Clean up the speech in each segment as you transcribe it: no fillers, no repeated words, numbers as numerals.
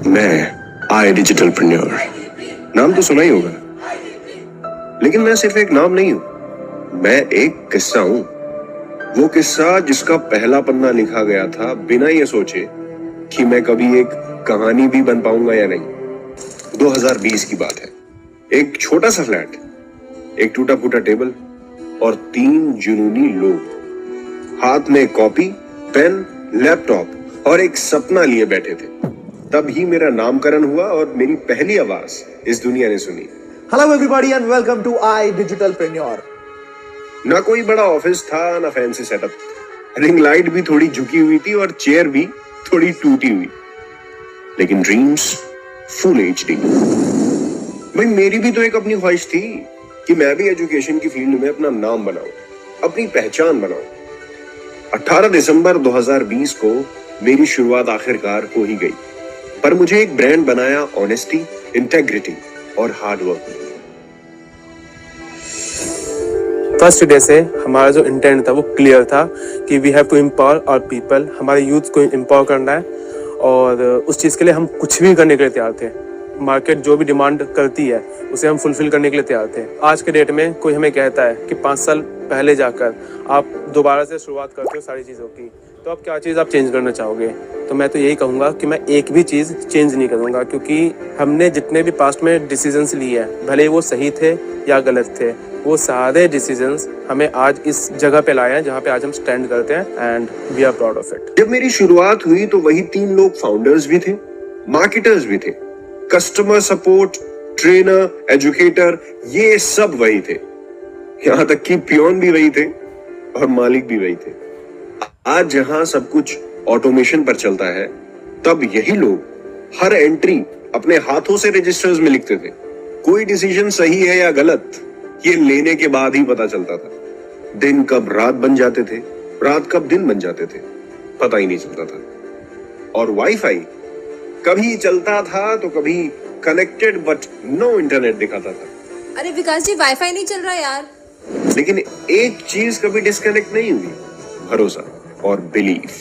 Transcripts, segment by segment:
मैं आई डिजिटलप्रेन्योर, नाम तो सुना ही होगा, लेकिन मैं सिर्फ एक नाम नहीं हूं, मैं एक किस्सा हूं। वो किस्सा जिसका पहला पन्ना लिखा गया था बिना ये सोचे कि मैं कभी एक कहानी भी बन पाऊंगा या नहीं। 2020 की बात है। एक छोटा सा फ्लैट, एक टूटा फूटा टेबल और 3 जुनूनी लोग, हाथ में कॉपी, पेन, लैपटॉप और एक सपना लिए बैठे थे। तब ही मेरा नामकरण हुआ और मेरी पहली आवाज इस दुनिया ने सुनी। Hello everybody and welcome to I digitalpreneur. ना कोई बड़ा ऑफिस था, ना फैंसी सेटअप। रिंग लाइट भी थोड़ी झुकी हुई थी और चेयर भी थोड़ी टूटी हुई, लेकिन ड्रीम्स फुल एचडी। भाई मेरी भी तो एक अपनी ख्वाहिश थी कि मैं भी एजुकेशन की फील्ड में अपना नाम बनाऊं, अपनी पहचान बनाऊं। 18 दिसंबर 2020 को मेरी शुरुआत आखिरकार हो ही गई, पर मुझे एक ब्रांड बनाया ऑनेस्टी, इंटेग्रिटी और हार्ड वर्क। फर्स्ट डे से हमारा जो इंटेंट था वो क्लियर था कि we have to empower our people, हमारे यूथ को एम्पावर करना है और उस चीज़ के लिए हम कुछ भी करने के लिए तैयार थे। मार्केट जो भी डिमांड करती है उसे हम फुलफिल करने के लिए तैयार थे। आज के डेट में कोई हमें कहता है कि 5 साल पहले जाकर आप दोबारा से शुरुआत करते हो सारी चीज़ों की, तो आप क्या चीज़ आप चेंज करना चाहोगे? तो मैं तो यही कहूँगा कि मैं एक भी चीज़ चेंज नहीं करूँगा, क्योंकि हमने जितने भी पास्ट में डिसीजंस लिए हैं, भले वो सही थे या गलत थे, वो सारे डिसीजंस हमें आज इस जगह पे लाए हैं जहाँ पे आज हम स्टैंड करते हैं and we are proud of it. जब मेरी शुरुआत हुई तो वही 3 लोग फाउंडर्स भी थे, मार्केटर्स भी थे, कस्टमर सपोर्ट, ट्रेनर, एजुकेटर, ये सब वही थे। यहाँ तक कि पियोन भी वही थे और मालिक भी वही थे। आज जहां सब कुछ ऑटोमेशन पर चलता है, तब यही लोग हर एंट्री अपने हाथों से रजिस्टर्स में लिखते थे। कोई डिसीजन सही है या गलत, ये लेने के बाद ही पता चलता था। दिन कब रात बन जाते थे, रात कब दिन बन जाते थे, पता ही नहीं चलता था। और वाईफाई कभी चलता था तो कभी कनेक्टेड बट नो इंटरनेट दिखाता था। अरे विकास जी, वाईफाई नहीं चल रहा यार। लेकिन एक चीज कभी डिस्कनेक्ट नहीं हुई, भरोसा और बिलीफ।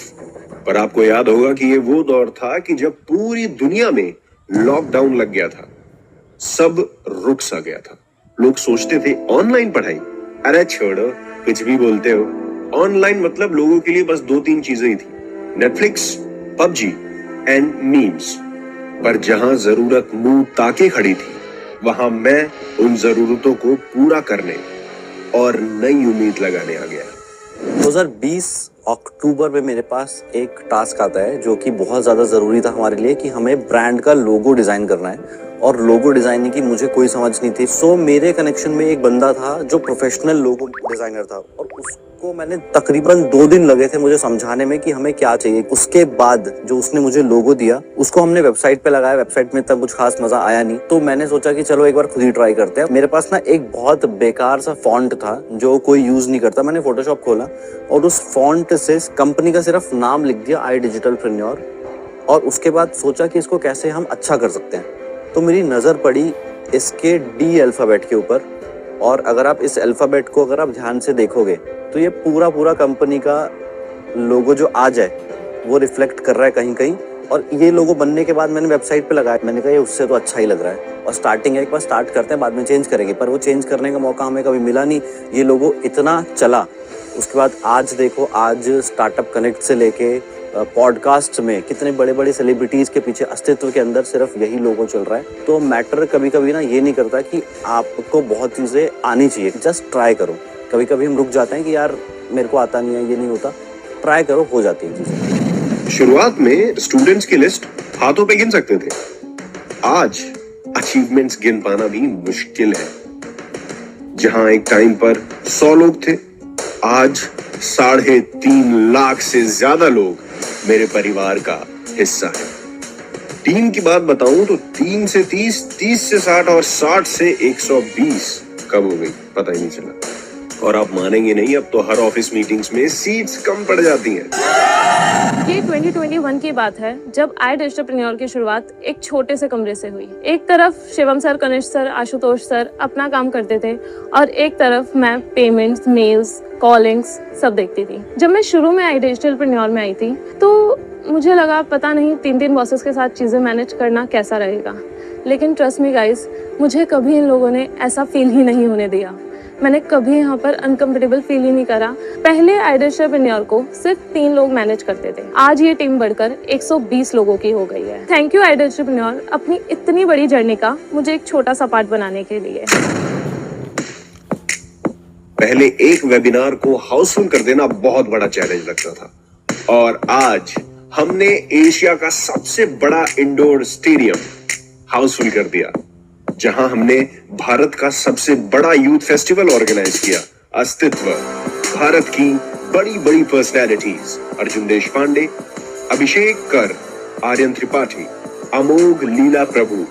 पर आपको याद होगा कि ये वो दौर था कि जब पूरी दुनिया में लॉकडाउन लग गया था, सब रुक सा गया था। लोग सोचते थे ऑनलाइन पढ़ाई, अरे छोड़ो, कुछ भी बोलते हो। ऑनलाइन मतलब लोगों के लिए बस 2-3 चीजें ही थी, नेटफ्लिक्स, पबजी एंड मीम्स। पर जहां जरूरत मुंह ताके खड़ी थी, वहां मैं उन जरूरतों को पूरा करने और नई उम्मीद लगाने आ गया। 2020 अक्टूबर में मेरे पास एक टास्क आता है जो कि बहुत ज़्यादा ज़रूरी था हमारे लिए कि हमें ब्रांड का लोगो डिज़ाइन करना है, और लोगो डिज़ाइनिंग की मुझे कोई समझ नहीं थी। सो मेरे कनेक्शन में एक बंदा था जो प्रोफेशनल लोगो डिज़ाइनर था, और उसको मैंने तकरीबन 2 दिन लगे थे मुझे समझाने में कि हमें क्या चाहिए। उसके बाद जो उसने मुझे लोगो दिया, उसको हमने वेबसाइट पे लगाया। वेबसाइट में तब कुछ खास मज़ा आया नहीं, तो मैंने सोचा कि चलो एक बार खुद ही ट्राई करते हैं। मेरे पास ना एक बहुत बेकार सा फॉन्ट था जो कोई यूज़ नहीं करता। मैंने फोटोशॉप खोला और उस फॉन्ट से कंपनी का सिर्फ नाम लिख दिया, आई डिजिटलप्रेन्योर, और उसके बाद सोचा कि इसको कैसे हम अच्छा कर सकते हैं। तो मेरी नज़र पड़ी इसके डी अल्फ़ाबेट के ऊपर, और अगर आप इस अल्फ़ाबेट को अगर आप ध्यान से देखोगे तो ये पूरा कंपनी का लोगो जो आज है वो रिफ्लेक्ट कर रहा है कहीं कहीं। और ये लोगो बनने के बाद मैंने वेबसाइट पे लगाया, मैंने कहा ये उससे तो अच्छा ही लग रहा है, और स्टार्टिंग है, एक बार स्टार्ट करते हैं, बाद में चेंज करेंगे। पर वो चेंज करने का मौका हमें कभी मिला नहीं। ये लोगो इतना चला, उसके बाद आज देखो, आज स्टार्टअप कनेक्ट से लेके पॉडकास्ट में कितने बड़े बड़े सेलिब्रिटीज़ के पीछे अस्तित्व के अंदर सिर्फ यही लोगो चल रहा है। तो मैटर कभी कभी ना ये नहीं करता कि आपको बहुत चीज़ें आनी चाहिए, जस्ट ट्राई करो। कभी कभी हम रुक जाते हैं कि यार मेरे को आता नहीं है, ये नहीं होता, ट्राई करो, हो जाती है चीज़ें। शुरुआत में स्टूडेंट्स की लिस्ट हाथों पे गिन सकते थे, आज अचीवमेंट्स गिन पाना भी मुश्किल है। जहां एक टाइम पर 100 लोग थे, आज 3.5 लाख से ज्यादा लोग मेरे परिवार का हिस्सा है। टीम की बात बताऊं तो 3 से 30, 30 से 60 और 60 से 120 कब हो गई पता ही नहीं चला। और आप मानेंगे नहीं, अब तो हर ऑफिस मीटिंग्स में सीट्स कम पड़ जाती हैं। ये 2021 की बात है, जब आई डिजिटलप्रेन्योर की शुरुआत एक छोटे से कमरे से हुई। एक तरफ शिवम सर, कनिष्ठ सर, आशुतोष सर अपना काम करते थे, और एक तरफ मैं पेमेंट्स, मेल्स, कॉलिंग्स सब देखती थी। जब मैं शुरू में आई डिजिटलप्रेन्योर में आई थी तो मुझे लगा पता नहीं 3 बॉसेस के साथ चीज़ें मैनेज करना कैसा रहेगा, लेकिन ट्रस्ट मी गाइस, मुझे कभी इन लोगों ने ऐसा फील ही नहीं होने दिया। मैंने कभी यहाँ पर अनकंफर्टेबल फील ही नहीं करा। पहले आइडियाप्रेन्योर को सिर्फ 3 लोग मैनेज करते थे, आज ये टीम बढ़कर 120 लोगों की हो गई है। थैंक यू आइडियाप्रेन्योर अपनी इतनी बड़ी जर्नी का मुझे एक छोटा सा पार्ट बनाने के लिए। पहले एक वेबिनार को हाउसफुल कर देना बहुत बड़ा चैलेंज लगता था, और आज हमने एशिया का सबसे बड़ा इंडोर स्टेडियम हाउसफुल कर दिया, जहां हमने भारत का सबसे बड़ा यूथ फेस्टिवल ऑर्गेनाइज किया। अस्तित्व, भारत की बड़ी बड़ी पर्सनैलिटीज अर्जुन देशपांडे, अभिषेक कर, आर्यन त्रिपाठी, अमोघ लीला प्रभु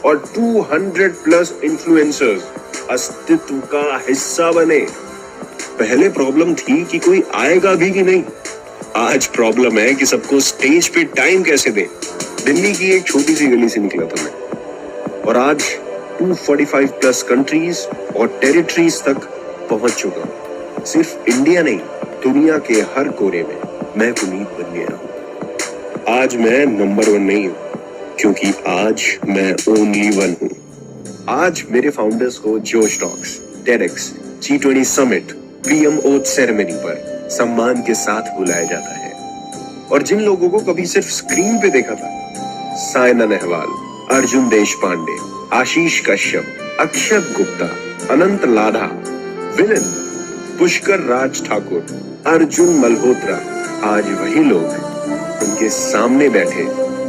और 200+ इन्फ्लुएंसर्स अस्तित्व का हिस्सा बने। पहले प्रॉब्लम थी कि कोई आएगा भी कि नहीं, आज प्रॉब्लम है कि सबको स्टेज पे टाइम कैसे दें। दिल्ली की एक छोटी सी गली से निकला था मैं, और आज 245+ कंट्रीज और टेरिटरीज तक पहुंच चुका हूं। सिर्फ इंडिया नहीं, दुनिया के हर कोने में मैं पुनीत बन गया हूं। आज मैं नंबर 1 नहीं हूं, क्योंकि आज मैं ओनली 1 हूं। आज मेरे फाउंडर्स को जोश talks, TEDx, G20 summit, PM oath ceremony पर सम्मान के साथ बुलाया जाता है। और जिन लोगों को कभी सिर्फ स्क्रीन पे देखा था, साइना नेहवाल, अर्जुन देशपांडे, आशीष कश्यप, अक्षत गुप्ता, अनंत लाधा, विलन, पुष्कर राज ठाकुर, अर्जुन मल्होत्रा, आज वही लोग उनके सामने बैठे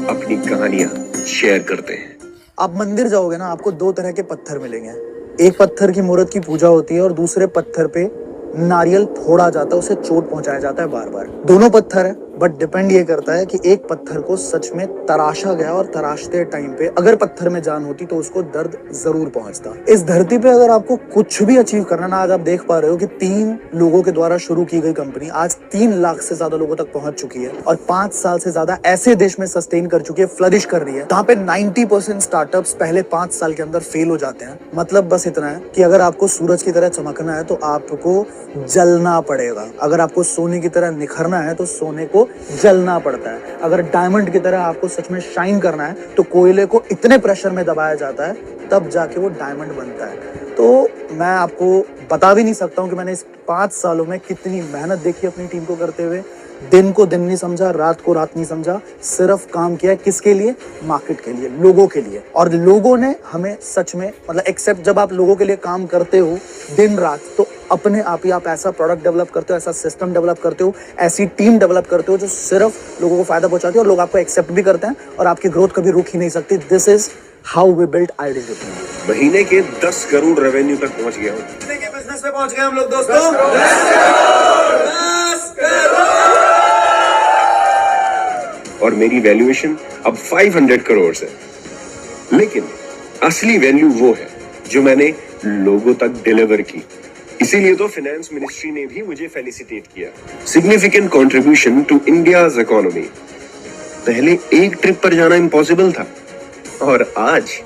अपनी कहानियां शेयर करते हैं। आप मंदिर जाओगे ना, आपको 2 तरह के पत्थर मिलेंगे। एक पत्थर की मूर्त की पूजा होती है और दूसरे पत्थर पे नारियल फोड़ा जाता है, उसे चोट पहुंचाया जाता है बार बार। दोनों पत्थर है, बट डिपेंड ये करता है कि एक पत्थर को सच में तराशा गया और तराशते टाइम पे अगर पत्थर में जान होती तो उसको दर्द जरूर पहुंचता। इस धरती पे अगर आपको कुछ भी अचीव करना ना, आज आप देख पा रहे हो कि 3 लोगों के द्वारा शुरू की गई कंपनी आज 3 लाख से ज्यादा लोगों तक पहुंच चुकी है और 5 साल से ज्यादा ऐसे देश में सस्टेन कर चुकी है, फ्लरिश कर रही है, जहां पे 90% स्टार्टअप्स पहले 5 साल के अंदर फेल हो जाते हैं। मतलब बस इतना है कि अगर आपको सूरज की तरह चमकना है तो आपको जलना पड़ेगा, अगर आपको सोने की तरह निखरना है तो सोने को जलना पड़ता है, अगर डायमंड की तरह आपको सच में शाइन करना है तो कोयले को इतने प्रेशर में दबाया जाता है तब जाके वो डायमंड बनता है। तो मैं आपको बता भी नहीं सकता हूँ कि मैंने इस 5 सालों में कितनी मेहनत देखी अपनी टीम को करते हुए। दिन को दिन नहीं समझा, रात को रात नहीं समझा, सिर्फ काम किया किसके लिए? मार्केट के लिए, लोगों के लिए। और लोगों ने हमें सच में मतलब एक्सेप्ट, जब आप लोगों के लिए काम करते हो दिन रात तो अपने आप ही आप ऐसा प्रोडक्ट डेवलप करते हो, ऐसा सिस्टम डेवलप करते हो, ऐसी टीम डेवलप करते हो जो सिर्फ लोगों को फायदा पहुंचाती है और लोग आपको एक्सेप्ट भी करते हैं और आपकी ग्रोथ कभी रुक ही नहीं सकती। This is how we build idea. महीने के 10 करोड़ रेवेन्यू तक पहुंच गया हूं। कितने के बिजनेस पे पहुंच गए हम लोग दोस्तों? 10 करोड़। और मेरी वैल्यूएशन अब 500 करोड़ है। लेकिन असली वैल्यू वो है जो मैंने लोगों तक डिलीवर की। इसीलिए तो फाइनेंस मिनिस्ट्री ने भी मुझे फेलिसिटेट किया। Significant contribution to India's economy. पहले एक ट्रिप पर जाना इम्पॉसिबल था, और आज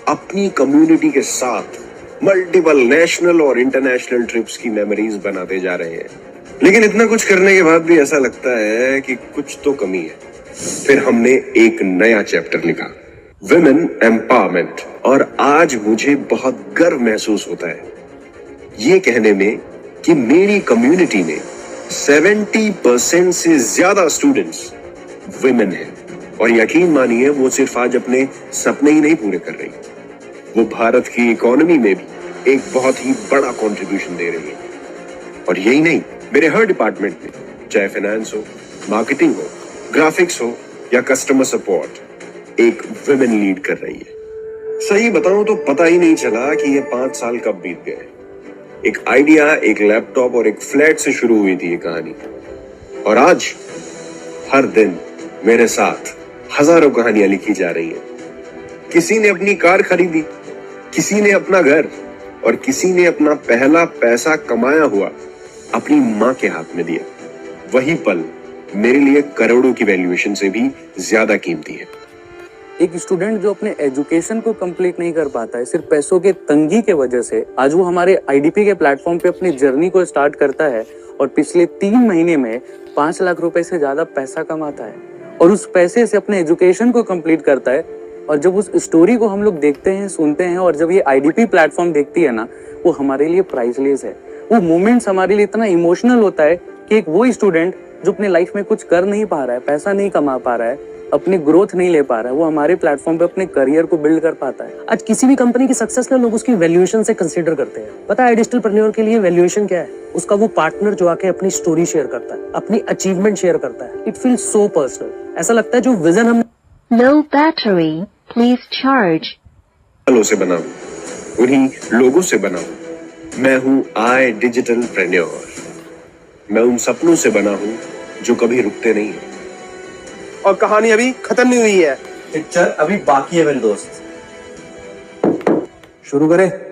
अपनी कम्युनिटी के साथ मल्टीपल नेशनल और इंटरनेशनल ट्रिप्स की मेमोरीज बनाते जा रहे हैं। लेकिन इतना कुछ करने के बाद भी ऐसा लगता है कि कुछ तो कमी है। फिर हमने एक नया चैप्टर लिखा, विमेन एम्पावरमेंट, और आज मुझे बहुत गर्व महसूस होता है ये कहने में कि मेरी कम्युनिटी में 70% से ज्यादा स्टूडेंट्स विमेन हैं। और यकीन मानिए वो सिर्फ आज अपने सपने ही नहीं पूरे कर रही, वो भारत की इकोनॉमी में भी एक बहुत ही बड़ा कंट्रीब्यूशन दे रही है। और यही नहीं, मेरे हर डिपार्टमेंट में, चाहे फाइनेंस हो, मार्केटिंग हो, ग्राफिक्स हो या कस्टमर सपोर्ट, एक विमेन लीड कर रही है। सही बताऊं तो पता ही नहीं चला कि ये 5 साल कब बीत गए। एक आइडिया, एक लैपटॉप और एक फ्लैट से शुरू हुई थी ये कहानी, और आज हर दिन मेरे साथ हजारों कहानियां लिखी जा रही हैं। किसी ने अपनी कार खरीदी, किसी ने अपना घर, और किसी ने अपना पहला पैसा कमाया हुआ अपनी मां के हाथ में दिया। वही पल मेरे लिए करोड़ों की वैल्यूएशन से भी ज्यादा कीमती है। एक स्टूडेंट जो अपने एजुकेशन को कंप्लीट नहीं कर पाता है सिर्फ पैसों के तंगी के वजह से, आज वो हमारे आईडीपी के प्लेटफॉर्म पे अपनी जर्नी को स्टार्ट करता है और पिछले 3 महीने में 5 लाख रुपए से ज्यादा पैसा कमाता है। और उस पैसे से अपने एजुकेशन को कंप्लीट करता है। और जब उस स्टोरी को हम लोग देखते हैं, सुनते हैं, और जब ये आईडीपी प्लेटफॉर्म देखती है ना, वो हमारे लिए प्राइसलेस है। वो मोमेंट्स हमारे लिए इतना इमोशनल होता है कि एक वो स्टूडेंट जो अपने लाइफ में कुछ कर नहीं पा रहा है, पैसा नहीं कमा पा रहा है, अपनी ग्रोथ नहीं ले पा रहा है, वो हमारे प्लेटफॉर्म पे अपने करियर को बिल्ड कर पाता है। आज किसी भी कंपनी की सक्सेस ना लोग उसकी वैल्यूएशन से कंसीडर करते हैं। पता है डिजिटलप्रेन्योर के लिए वैल्यूएशन क्या है? उसका वो पार्टनर जो आके अपनी स्टोरी शेयर करता है, अपनी अचीवमेंट शेयर करता है। It feels so personal. ऐसा लगता है जो विजन हम Low battery, please charge. लोगों से बना हूं, उन्हीं लोगों से बना हूं। मैं हूं आई डिजिटलप्रेन्योर। मैं उन सपनों से बना हूं जो कभी रुकते नहीं हैं। और कहानी अभी खत्म नहीं हुई है। पिक्चर अभी बाकी है मेरे दोस्त। शुरू करें।